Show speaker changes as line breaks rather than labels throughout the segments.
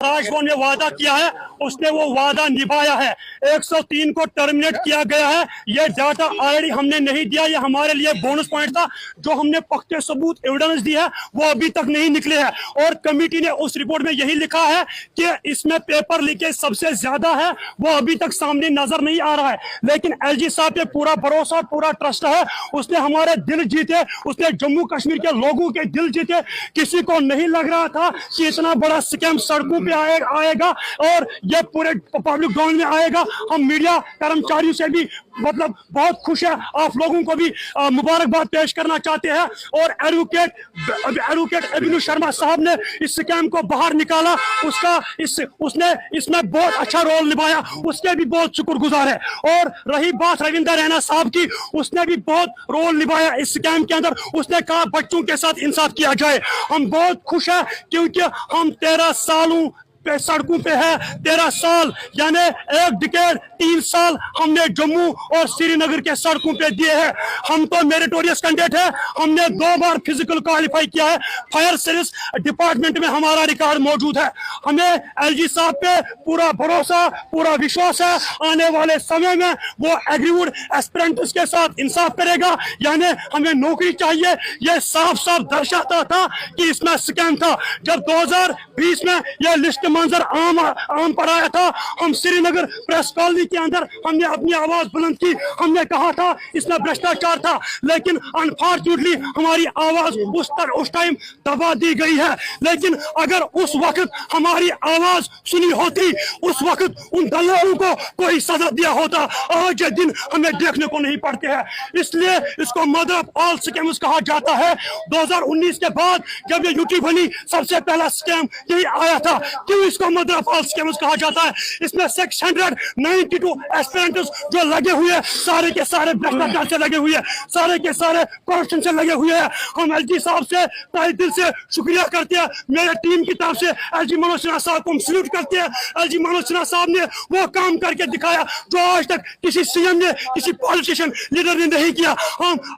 राजभवन में वादा किया है उसने वो वादा निभाया है। 103 को टर्मिनेट किया गया है। ये डाटा ऑलरेडी हमने नहीं दिया, ये हमारे लिए बोनस पॉइंट था। जो हमने पक्के सबूत एविडेंस दिया है वो अभी तक नहीं निकले हैं और कमेटी ने उस रिपोर्ट में यही लिखा है कि इसमें पेपर लीकेज सबसे ज्यादा है, वो अभी तक सामने नजर नहीं आ रहा है। लेकिन एलजी साहब पे पूरा भरोसा, पूरा ट्रस्ट है। उसने हमारे दिल जीते, उसने जम्मू कश्मीर के लोगों के दिल जीते। किसी को नहीं लग रहा था कि इतना बड़ा स्कैम सड़कों पे आएगा और ये पूरे पब्लिक डोमेन में आएगा। हम मीडिया कर्मचारियों से भी मतलब बहुत खुश है, आप लोगों को भी मुबारकबाद पेश करना चाहते हैं। और एडवोकेट अभिनव शर्मा साहब ने इस स्कैम को बाहर निकाला, उसने इसमें बहुत अच्छा रोल निभाया, उसके भी बहुत शुक्रगुजार है। और रही बात रविंदर रैना साहब की, उसने भी बहुत रोल निभाया इस स्कैम के अंदर। उसने कहा बच्चों के साथ इंसाफ किया जाए। हम बहुत खुश है क्योंकि हम 13 सालों पे सड़कों पे है। 13 साल यानी एक डिकेड, 3 साल हमने जम्मू और श्रीनगर के सड़कों पे दिए हैं। हम तो मेरिटोरियस कैंडिडेट है, हमने 2 बार फिजिकल क्वालिफाई किया है। फायर सर्विस डिपार्टमेंट में हमारा रिकॉर्ड मौजूद है। हमें एलजी साहब पे पूरा भरोसा, पूरा विश्वास है। आने वाले समय में वो एग्रीवुड एस्पिरेंट्स के साथ इंसाफ करेगा, यानी हमें नौकरी चाहिए। ये साफ साफ दर्शाता था कि इसमें स्कैम था। जब 2020 में यह लिस्ट मंजर आम पर आया था, हम श्रीनगर प्रेस कॉलोनी के अंदर हमने अपनी आवाज बुलंद की। हमने कहा था इसमें भ्रष्टाचार था, लेकिन अनफॉर्चुनेटली हमारी आवाज उस टाइम दबा दी गई है। लेकिन अगर उस वक्त हमारी आवाज सुनी होती, उस वक्त उन दलालों को कोई सजा दिया होता। आज ये दिन हमें देखने को नहीं पड़ते हैं, इसलिए इसको मदर ऑफ ऑल स्कैम्स कहा जाता है। 2019 के बाद जब ये यूटी बनी, सबसे पहला स्कैम यही आया था। क्यों इसको मदर ऑफ ऑल स्कैम्स कहा जाता है? इसमें 692 एस्पिरेंट्स जो लगे हुए हैं, सारे के सारे भ्रष्टाचार से लगे हुए हैं, सारे के सारे करप्शन से लगे हुए हैं। हम एलजी साहब से तहे दिल से शुक्रिया करते हैं। मेरे टीम की तरफ से एलजी मनोज सिन्हा साहब को हम सल्यूट करते हैं। एलजी मनोज सिन्हा साहब ने वो काम करके दिखाया जो आज तक किसी सीएम ने, किसी पॉलिटिशियन लीडर ने नहीं किया।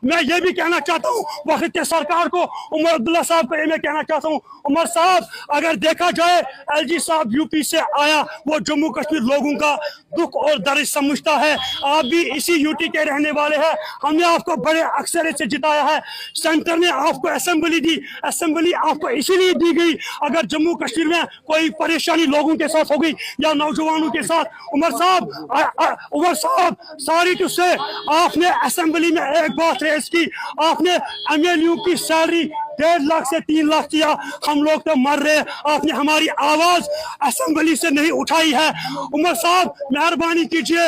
मैं ये भी कहना चाहता हूँ वक्त के सरकार को, उमर अब्दुल्ला साहब को मैं कहना चाहता हूँ, उमर साहब अगर देखा जाए एलजी साहब यूपी से आया, वो जम्मू कश्मीर लोगों का दुख और दर्द समझता है। आप भी इसी यूटी के रहने वाले हैं। हमने आपको बड़े अक्सरियत से जिताया है। सेंटर ने आपको असेंबली दी, असेंबली आपको इसीलिए दी गई अगर जम्मू कश्मीर में कोई परेशानी लोगों के साथ हो गई या नौजवानों के साथ। उमर साहब सॉरी टू से, आपने असेंबली में एक बात रेज की, आपने एमएलयू की सैलरी 1.5 लाख से 3 लाख किया। हम लोग तो मर रहे, आपने हमारी आवाज असेंबली से नहीं उठाई है। उमर साहब मेहरबानी कीजिए,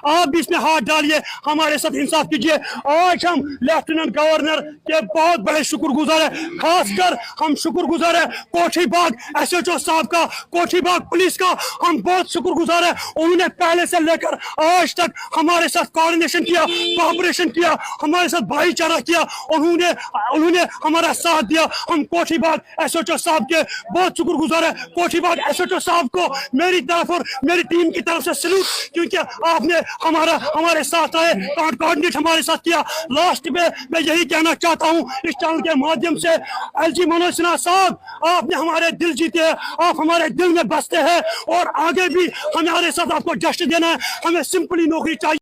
आप भी इसमें हाथ डालिए, हमारे साथ इंसाफ कीजिए। आज हम लेफ्टिनेंट गवर्नर के बहुत बड़े शुक्रगुजार है, खासकर हम शुक्रगुजार है कोठीबाग एसएचओ साहब का, कोठीबाग पुलिस का हम बहुत शुक्रगुजार है। उन्होंने पहले से लेकर आज तक हमारे साथ कोऑर्डिनेशन किया, कोऑपरेशन किया, हमारे साथ भाईचारा किया। उन्होंने हमारा साथ दिया। हम कोठीबाग एसएचओ साहब के बहुत शुक्रगुजार है। कोठीबाग एसएचओ साहब को मेरी तरफ और मेरी टीम की तरफ से सैल्यूट, क्योंकि आपने हमारे साथ आए, कोऑर्डिनेट हमारे साथ किया। लास्ट में मैं यही कहना चाहता हूं इस चैनल के माध्यम से, एलजी मनोज सिन्हा साहब आपने हमारे दिल जीते हैं, आप हमारे दिल में बसते हैं और आगे भी हमारे साथ आपको जश्न देना है। हमें सिंपली नौकरी चाहिए।